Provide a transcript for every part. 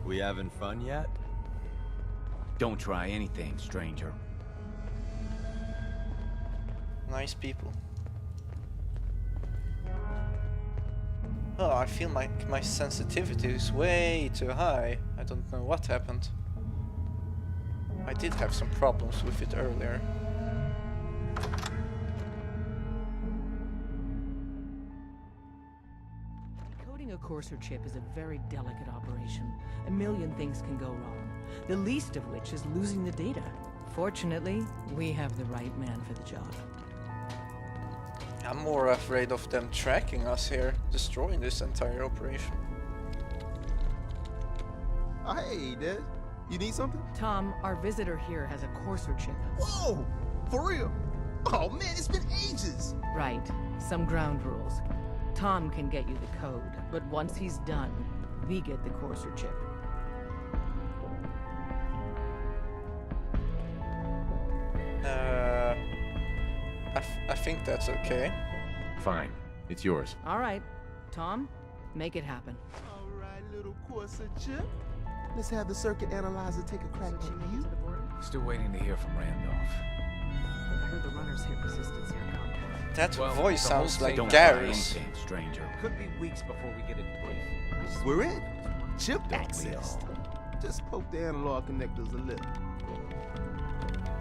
We having fun yet? Don't try anything, stranger. Nice people. Oh, I feel like my sensitivity is way too high. I don't know what happened. I did have some problems with it earlier. Decoding a Courser chip is a very delicate operation. A million things can go wrong, the least of which is losing the data. Fortunately, we have the right man for the job. I'm more afraid of them tracking us here, destroying this entire operation. Oh, hey, Des. You need something? Tom, our visitor here has a Courser chip. Whoa! For real? Oh, man, it's been ages! Right. Some ground rules. Tom can get you the code, but once he's done, we get the Courser chip. I think that's okay. Fine. It's yours. All right. Tom, make it happen. All right, little Corsa chip. Let's have the circuit analyzer take a crack at you. Still waiting to hear from Randolph. I heard the runners hit resistance near contact. That Well, voice the whole sounds like thing- Don't try Gary's. anything, stranger. Could be weeks before we get it in place. We're in. Chip access. Just poke the analog connectors a little.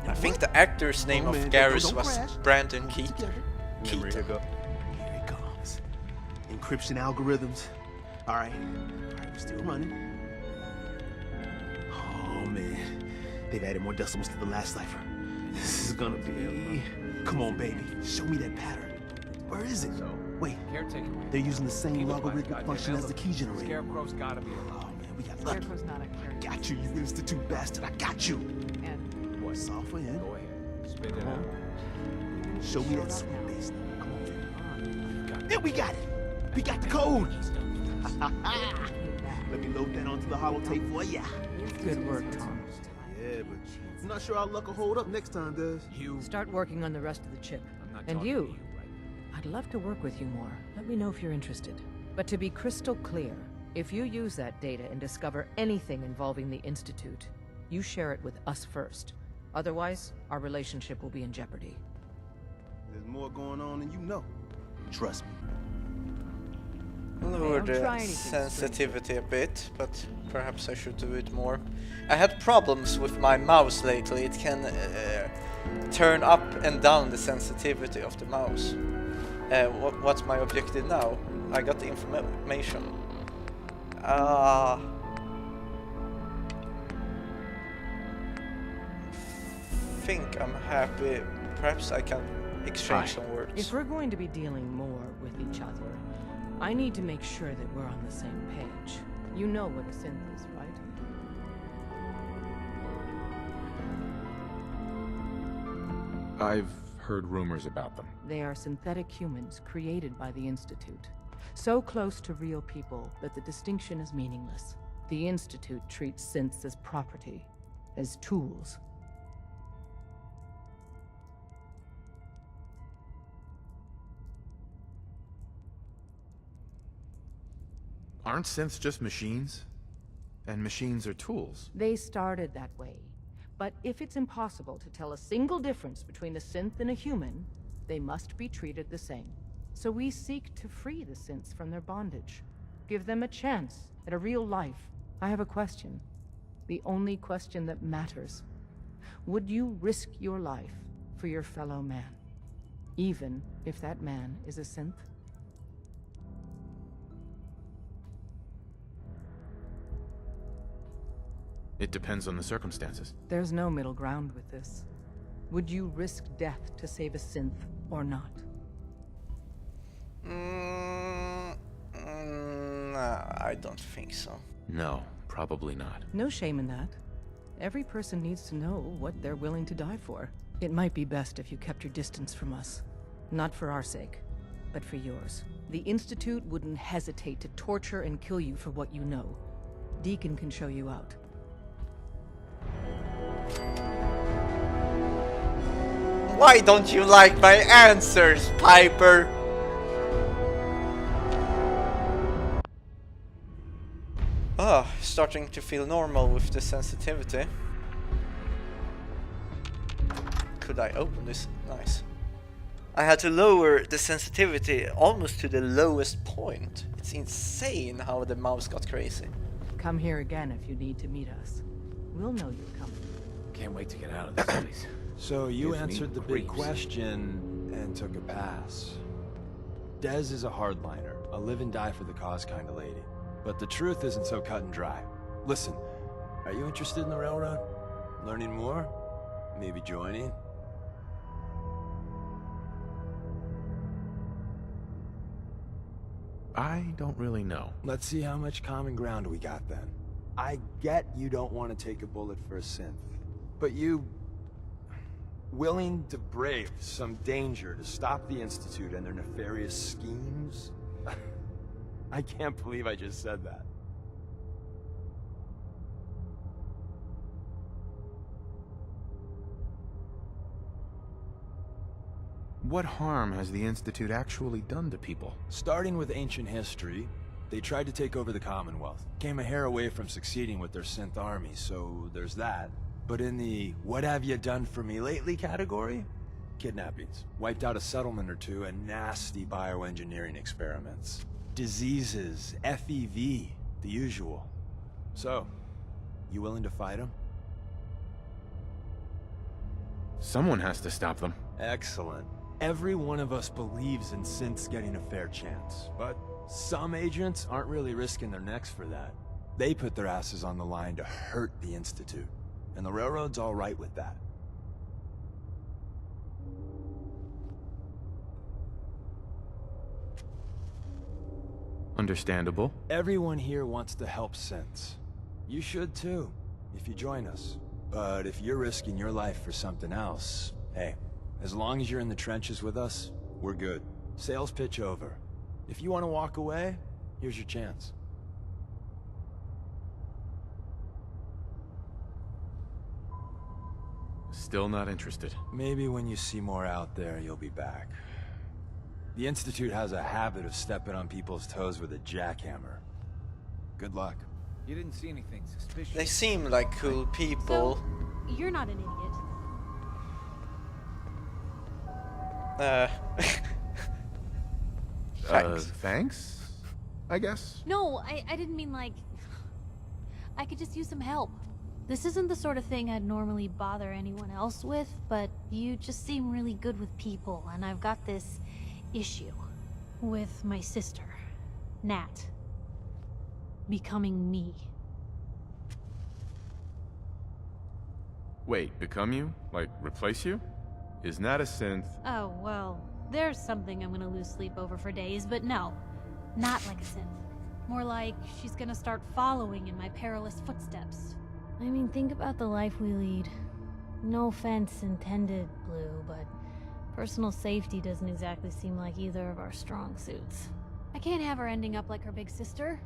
I think the actor's name Oh, of man, Garrus don't was crash. Brandon Hold it Keaton. together. Keaton. Here it comes. Encryption algorithms. All right, we're still running. Oh man, they've added more decimals to the last cipher. This is gonna be. Come on, baby, show me that pattern. Where is it? Wait, Caretaker. they're using the same Keep it by the logarithmic goddamn function as the key elevator. generator. Scarecrow's gotta be Oh around. man, we got lucky. Scarecrow's not a carrier. Got you, you institute bastard. I got you. And What? Software in. Go ahead. Spit it Come out. on. Show me that sweet base. Come on. Got There we got it. We got the code. came back. Let me load that onto the holotape for ya. Good work, Tom. Yeah, but I'm not sure our luck will hold up next time, Des. You. Start working on the rest of the chip. I'm not And talking you? to you right now. I'd love to work with you more. Let me know if you're interested. But to be crystal clear, if you use that data and discover anything involving the Institute, you share it with us first. Otherwise, our relationship will be in jeopardy. There's more going on than you know. Trust me. Lower don't the try anything, sensitivity a bit, but perhaps I should do it more. I had problems with my mouse lately. It can turn up and down the sensitivity of the mouse. What's my objective now? I got the information. Think I'm happy. Perhaps I can exchange some words. If we're going to be dealing more with each other, I need to make sure that we're on the same page. You know what a synth is, right? I've heard rumors about them. They are synthetic humans created by the Institute. So close to real people that the distinction is meaningless. The Institute treats synths as property, as tools. Aren't synths just machines? And machines are tools. They started that way. But if it's impossible to tell a single difference between a synth and a human, they must be treated the same. So we seek to free the synths from their bondage. Give them a chance at a real life. I have a question. The only question that matters. Would you risk your life for your fellow man? Even if that man is a synth? It depends on the circumstances. There's no middle ground with this. Would you risk death to save a synth or not? Nah, I don't think so. No, probably not. No shame in that. Every person needs to know what they're willing to die for. It might be best if you kept your distance from us. Not for our sake, but for yours. The Institute wouldn't hesitate to torture and kill you for what you know. Deacon can show you out. Why don't you like my answers, Piper? Ah, starting to feel normal with the sensitivity. Could I open this? Nice. I had to lower the sensitivity almost to the lowest point. It's insane how the mouse got crazy. Come here again if you need to meet us. We'll know you're coming. Can't wait to get out of this place. So you Gives me answered the big creeps. question and took a pass. Dez is a hardliner, a live and die for the cause kind of lady. But the truth isn't so cut and dry. Listen, are you interested in the railroad? Learning more? Maybe joining? I don't really know. Let's see how much common ground we got then. I get you don't want to take a bullet for a synth, but you... willing to brave some danger to stop the Institute and their nefarious schemes? I can't believe I just said that. What harm has the Institute actually done to people? Starting with ancient history, they tried to take over the Commonwealth. Came a hair away from succeeding with their synth army, so there's that. But in the what have you done for me lately category? Kidnappings. Wiped out a settlement or two and nasty bioengineering experiments. Diseases, FEV, the usual. So, you willing to fight them? Someone has to stop them. Excellent. Every one of us believes in synths getting a fair chance, but some agents aren't really risking their necks for that. They put their asses on the line to hurt the Institute, and the Railroad's all right with that. Understandable. Everyone here wants to help synths. You should too, if you join us. But if you're risking your life for something else, hey, as long as you're in the trenches with us, we're good. Sales pitch over. If you want to walk away, here's your chance. Still not interested. Maybe when you see more out there, you'll be back. The Institute has a habit of stepping on people's toes with a jackhammer. Good luck. You didn't see anything suspicious. They seem like cool people. So, you're not an idiot. Thanks. Thanks? I guess? No, I didn't mean like... I could just use some help. This isn't the sort of thing I'd normally bother anyone else with, but you just seem really good with people, and I've got this issue with my sister, Nat, becoming me. Wait, become you? Like, replace you? Is Nat a synth? Oh, well, there's something I'm gonna lose sleep over for days, but no, not like a synth. More like she's gonna start following in my perilous footsteps. I mean, think about the life we lead. No offense intended, Blue, but personal safety doesn't exactly seem like either of our strong suits. I can't have her ending up like her big sister,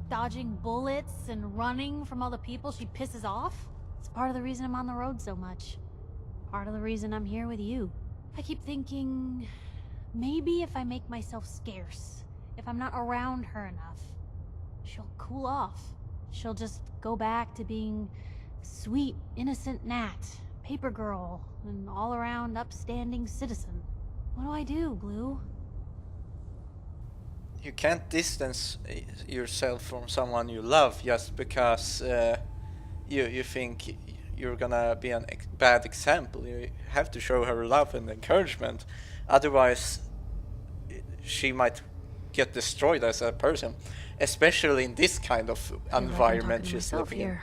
dodging bullets and running from all the people she pisses off. It's part of the reason I'm on the road so much. Part of the reason I'm here with you. I keep thinking, maybe if I make myself scarce, if I'm not around her enough, she'll cool off. She'll just go back to being sweet, innocent Nat, paper girl, an all-around upstanding citizen. What do I do, Blue? You can't distance yourself from someone you love just because you think you're gonna be a bad example. You have to show her love and encouragement, otherwise she might get destroyed as a person, especially in this kind of environment she's living in.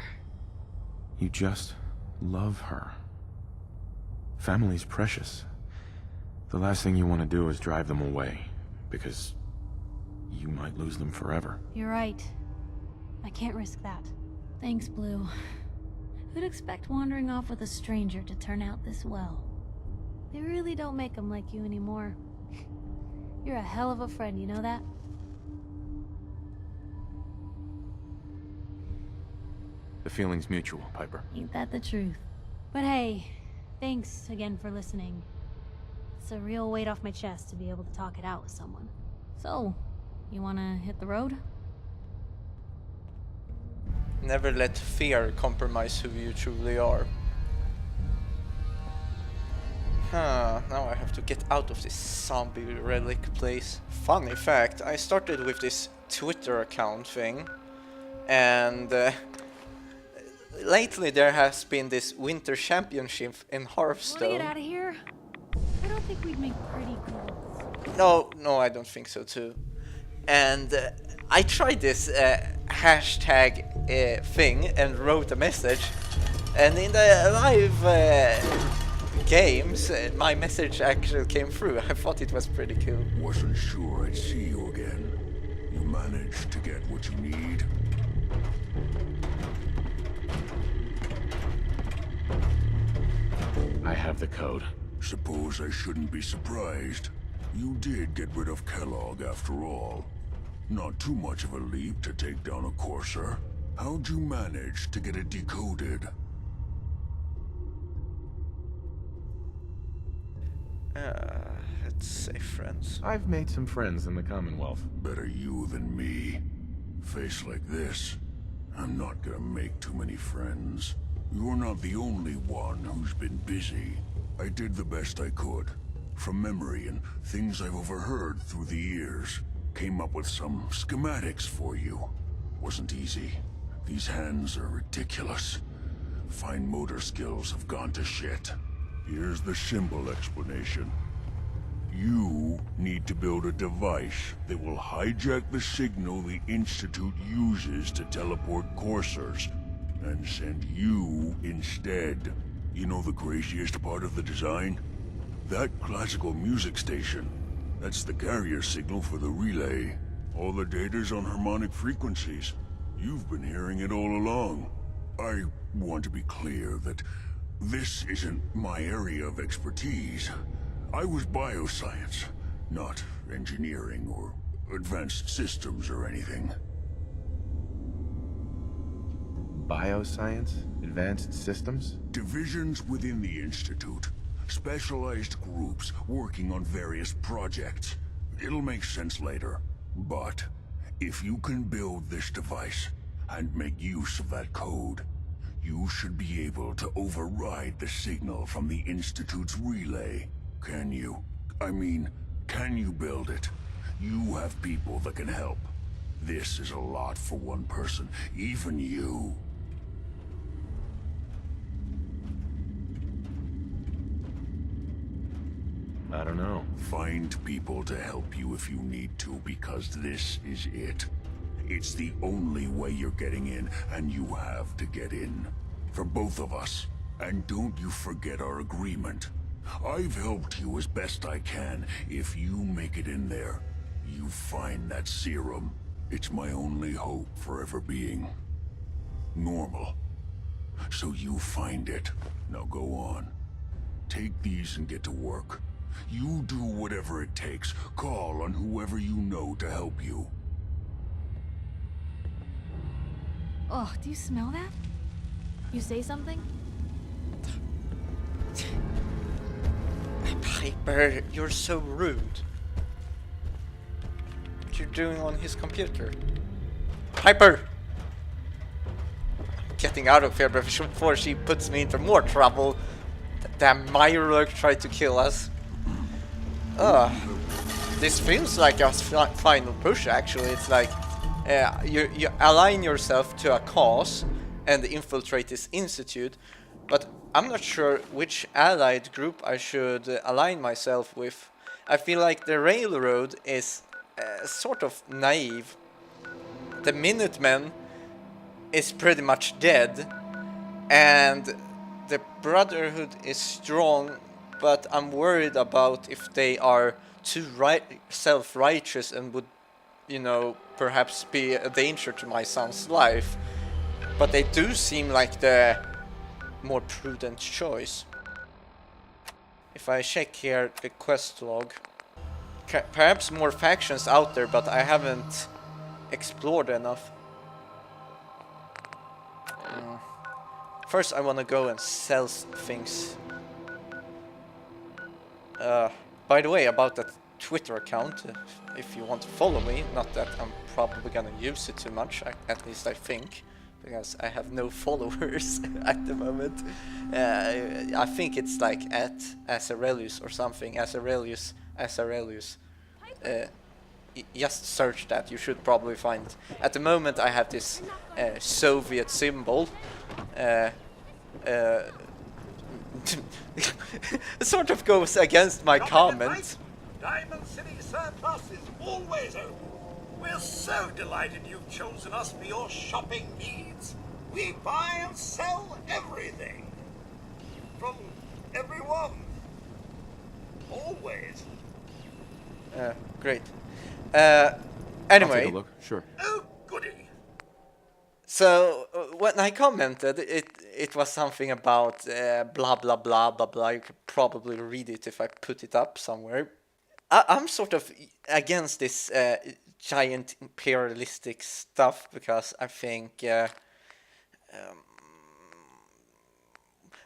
You just love her. Family's precious. The last thing you want to do is drive them away, because you might lose them forever. You're right. I can't risk that. Thanks, Blue. Who'd expect wandering off with a stranger to turn out this well? They really don't make them like you anymore. You're a hell of a friend, you know that? The feeling's mutual, Piper. Ain't that the truth? But hey, thanks again for listening. It's a real weight off my chest to be able to talk it out with someone. So, you wanna hit the road? Never let fear compromise who you truly are. Now I have to get out of this zombie relic place. Funny fact, I started with this Twitter account thing, and lately there has been this winter championship in Want to Hearthstone. get out of here? I don't think we'd make pretty girls. No, I don't think so too. And I tried this hashtag thing and wrote a message, and in the live games, my message actually came through. I thought it was pretty cool. Wasn't sure I'd see you again. You managed to get what you need? I have the code. Suppose I shouldn't be surprised. You did get rid of Kellogg after all. Not too much of a leap to take down a Courser. How'd you manage to get it decoded? Let's say friends. I've made some friends in the Commonwealth. Better you than me. Face like this, I'm not gonna make too many friends. You're not the only one who's been busy. I did the best I could. From memory and things I've overheard through the years. Came up with some schematics for you. Wasn't easy. These hands are ridiculous. Fine motor skills have gone to shit. Here's the simple explanation. You need to build a device that will hijack the signal the Institute uses to teleport coursers, and send you instead. You know the craziest part of the design? That classical music station. That's the carrier signal for the relay. All the data's on harmonic frequencies. You've been hearing it all along. I want to be clear that this isn't my area of expertise. I was bioscience, not engineering or advanced systems or anything. Bioscience? Advanced systems? Divisions within the Institute. Specialized groups working on various projects. It'll make sense later. But if you can build this device and make use of that code, you should be able to override the signal from the Institute's relay. Can you? I mean, can you build it? You have people that can help. This is a lot for one person, even you. I don't know. Find people to help you if you need to, because this is it. It's the only way you're getting in, and you have to get in. For both of us. And don't you forget our agreement. I've helped you as best I can. If you make it in there, you find that serum. It's my only hope for ever being normal. So you find it. Now go on. Take these and get to work. You do whatever it takes. Call on whoever you know to help you. Oh, do you smell that? You say something? Piper, you're so rude. What you doing on his computer? Piper! I'm getting out of here before she puts me into more trouble. That damn Mirelurk tried to kill us. This feels like a final push, actually. It's like you align yourself to a cause and infiltrate this institute, but I'm not sure which allied group I should align myself with. I feel like the Railroad is sort of naive. The Minutemen is pretty much dead, and the Brotherhood is strong, but I'm worried about if they are too self-righteous and would, you know, perhaps be a danger to my son's life. But they do seem like the more prudent choice. If I check here the quest log, perhaps more factions out there, but I haven't explored enough. First I want to go and sell things. By the way, about that Twitter account, if you want to follow me, not that I'm probably gonna use it too much, at least I think, because I have no followers at the moment. I think it's like at Azarelius or something. Azarelius. Just search that, you should probably find it. At the moment I have this Soviet symbol. It sort of goes against my comment. Diamond City Surplus is always open. We're so delighted you've chosen us for your shopping needs. We buy and sell everything. From everyone. Always. Great. I'll Anyway. take a look. Sure. Oh, goody. So when I commented, it was something about blah blah blah blah blah. You could probably read it if I put it up somewhere. I'm sort of against this giant imperialistic stuff because I think,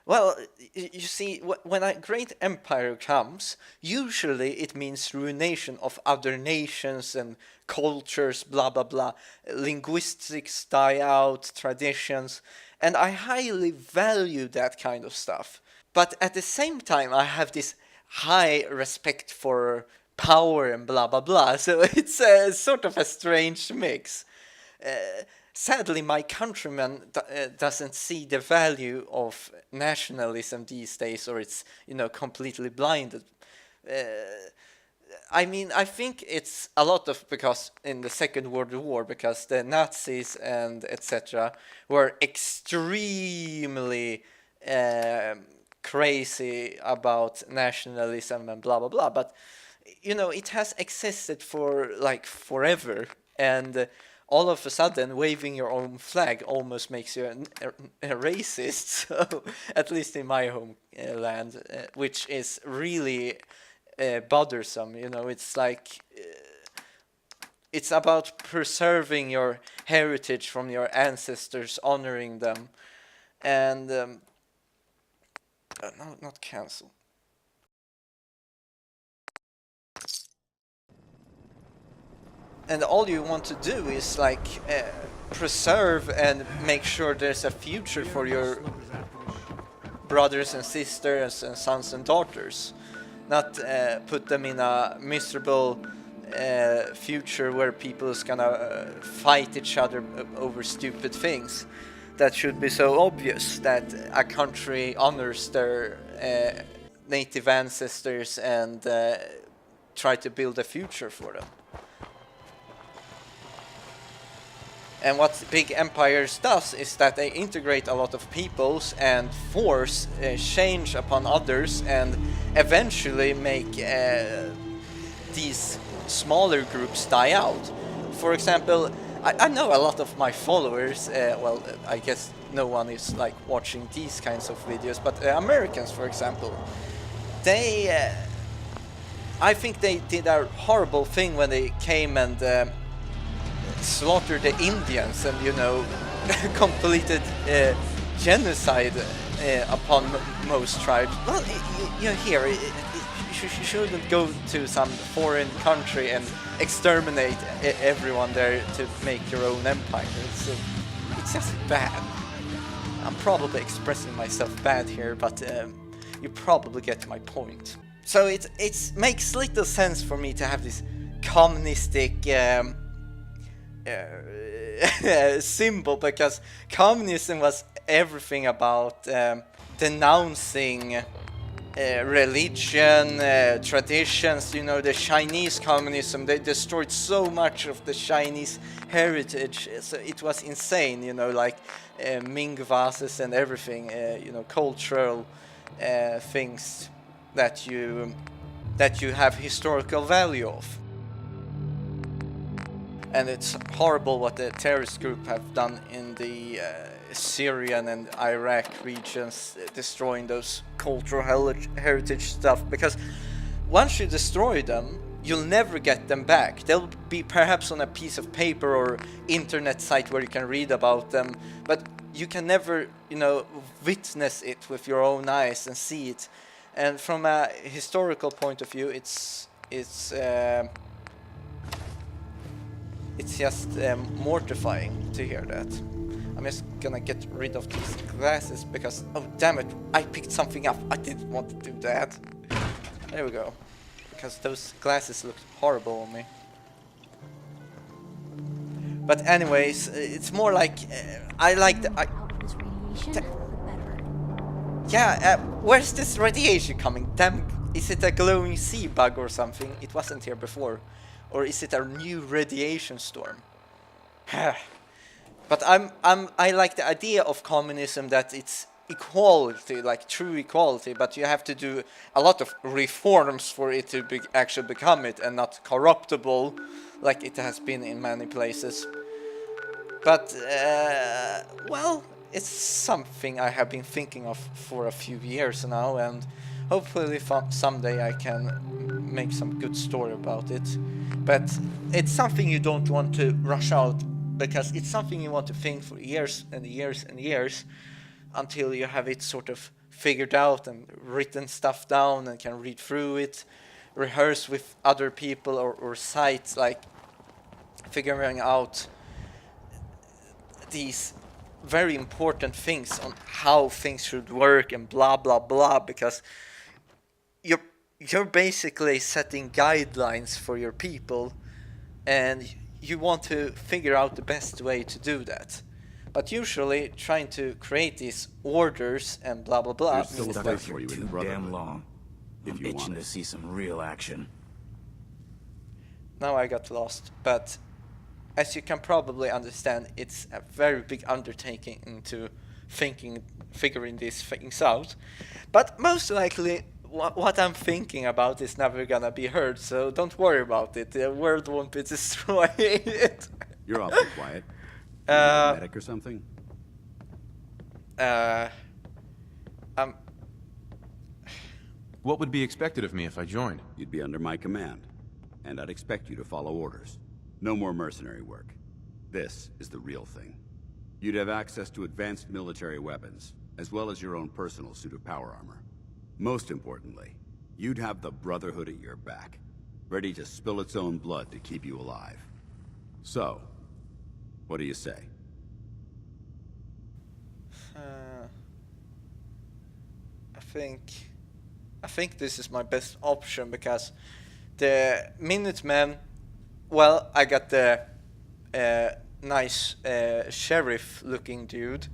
well, you see, when a great empire comes, usually it means ruination of other nations and cultures, blah blah blah. Linguistics die out, traditions, and I highly value that kind of stuff. But at the same time, I have this high respect for power and blah blah blah. So it's sort of a strange mix. Sadly, my countrymen doesn't see the value of nationalism these days, or it's, you know, completely blinded. I mean, I think it's a lot of because in the Second World War, because the Nazis and etc. were extremely crazy about nationalism and blah blah blah. But you know, it has existed for like forever, and all of a sudden waving your own flag almost makes you a racist. So at least in my home land, which is really bothersome. You know, it's like it's about preserving your heritage from your ancestors, honoring them, and no, not cancel. And all you want to do is like preserve and make sure there's a future for your brothers and sisters and sons and daughters. Not put them in a miserable future where people is gonna fight each other over stupid things. That should be so obvious that a country honors their native ancestors and try to build a future for them. And what big empires does is that they integrate a lot of peoples and force change upon others, and eventually make these smaller groups die out. For example, I know a lot of my followers, well, I guess no one is like watching these kinds of videos, but Americans, for example, they, I think they did a horrible thing when they came and slaughter the Indians and, you know, completed genocide upon most tribes. Well, you hear you shouldn't go to some foreign country and exterminate everyone there to make your own empire. It's just bad. I'm probably expressing myself bad here, but you probably get my point. So it makes little sense for me to have this communistic symbol, because communism was everything about denouncing religion, traditions. You know, the Chinese communism, they destroyed so much of the Chinese heritage, so it was insane, you know, like Ming vases and everything, you know, cultural things that you have historical value of. And it's horrible what the terrorist group have done in the Syrian and Iraq regions, destroying those cultural heritage stuff, because once you destroy them, you'll never get them back. They'll be perhaps on a piece of paper or internet site where you can read about them, but you can never, you know, witness it with your own eyes and see it. And from a historical point of view, it's just mortifying to hear that. I'm just gonna get rid of these glasses because, oh damn it, I picked something up. I didn't want to do that. There we go. Because those glasses looked horrible on me. But anyways, it's more like I like the. This radiation, the better. Yeah, where's this radiation coming? Damn, is it a glowing sea bug or something? It wasn't here before. Or is it a new radiation storm? But I like the idea of communism, that it's equality, like true equality, but you have to do a lot of reforms for it to actually become it, and not corruptible like it has been in many places. But well, it's something I have been thinking of for a few years now, and hopefully someday I can make some good story about it. But it's something you don't want to rush out, because it's something you want to think for years and years and years, until you have it sort of figured out and written stuff down and can read through it, rehearse with other people or sites, like figuring out these very important things on how things should work and blah blah blah, because you're basically setting guidelines for your people, and you want to figure out the best way to do that. But usually trying to create these orders and blah blah blah. There's still a place for you in the Brotherhood. Damn long. I'm itching to see some real action. Now I got lost, but as you can probably understand, it's a very big undertaking into figuring these things out. But most likely, what I'm thinking about is never gonna be heard, so don't worry about it. The world won't be destroyed. You're awfully quiet. You need a medic or something? What would be expected of me if I joined? You'd be under my command, and I'd expect you to follow orders. No more mercenary work. This is the real thing. You'd have access to advanced military weapons, as well as your own personal suit of power armor. Most importantly, you'd have the Brotherhood at your back, ready to spill its own blood to keep you alive. So, what do you say? I think this is my best option, because the Minutemen, well, I got the nice sheriff-looking dude,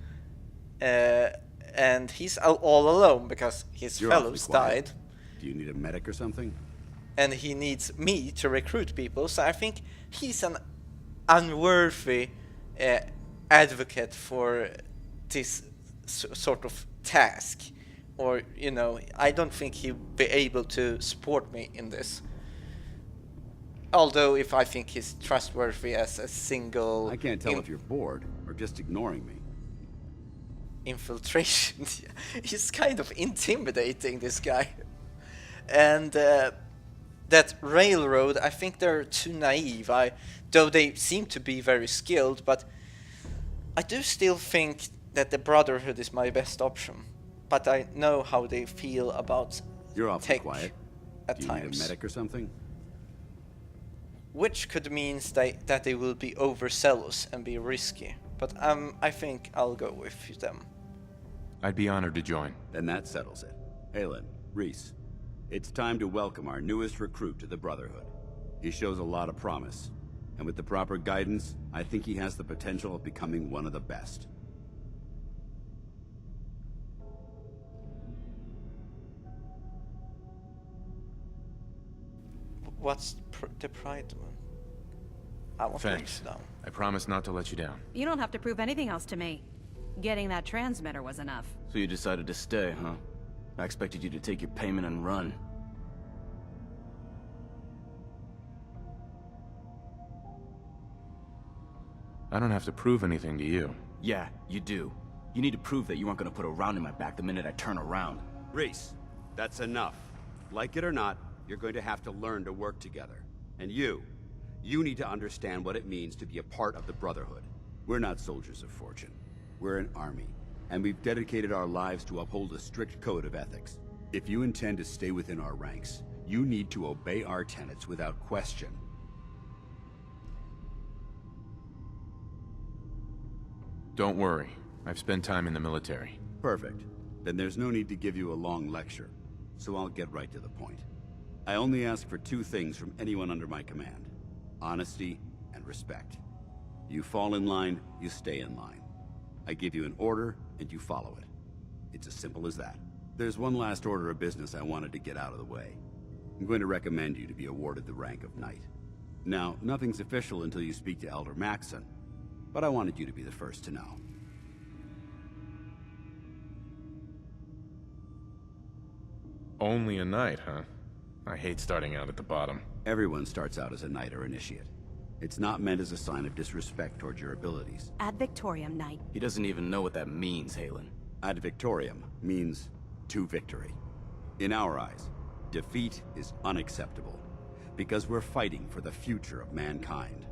and he's all alone because his fellows died. Do you need a medic or something? And he needs me to recruit people, so I think he's an unworthy advocate for this sort of task. Or, you know, I don't think he'll be able to support me in this. Although, if I think he's trustworthy as a single... I can't tell if you're bored or just ignoring me. Infiltration. He's kind of intimidating, this guy. And that railroad, I think they're too naive. Though they seem to be very skilled, but I do still think that the Brotherhood is my best option. But I know how they feel about You're awfully tech quiet. at Do you times. need a medic or something? Which could mean that they will be overzealous and be risky. But I think I'll go with them. I'd be honored to join. Then that settles it. Aelin, Rhys, it's time to welcome our newest recruit to the Brotherhood. He shows a lot of promise, and with the proper guidance, I think he has the potential of becoming one of the best. What's the pride one? I want Thanks. to down. I promise not to let you down. You don't have to prove anything else to me. Getting that transmitter was enough. So you decided to stay, huh? I expected you to take your payment and run. I don't have to prove anything to you. Yeah, you do. You need to prove that you aren't gonna put a round in my back the minute I turn around. Rhys, that's enough. Like it or not, you're going to have to learn to work together. And you need to understand what it means to be a part of the Brotherhood. We're not soldiers of fortune. We're an army, and we've dedicated our lives to uphold a strict code of ethics. If you intend to stay within our ranks, you need to obey our tenets without question. Don't worry. I've spent time in the military. Perfect. Then there's no need to give you a long lecture, so I'll get right to the point. I only ask for two things from anyone under my command: honesty and respect. You fall in line, you stay in line. I give you an order, and you follow it. It's as simple as that. There's one last order of business I wanted to get out of the way. I'm going to recommend you to be awarded the rank of Knight. Now, nothing's official until you speak to Elder Maxson, but I wanted you to be the first to know. Only a knight, huh? I hate starting out at the bottom. Everyone starts out as a Knight or Initiate. It's not meant as a sign of disrespect towards your abilities. Ad Victoriam, Knight. He doesn't even know what that means, Halen. Ad Victoriam means to victory. In our eyes, defeat is unacceptable, because we're fighting for the future of mankind.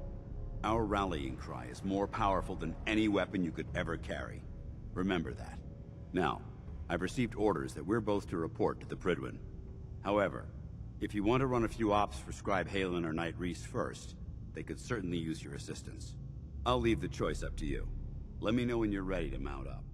Our rallying cry is more powerful than any weapon you could ever carry. Remember that. Now, I've received orders that we're both to report to the Prydwen. However, if you want to run a few ops for Scribe Halen or Knight Rhys first, they could certainly use your assistance. I'll leave the choice up to you. Let me know when you're ready to mount up.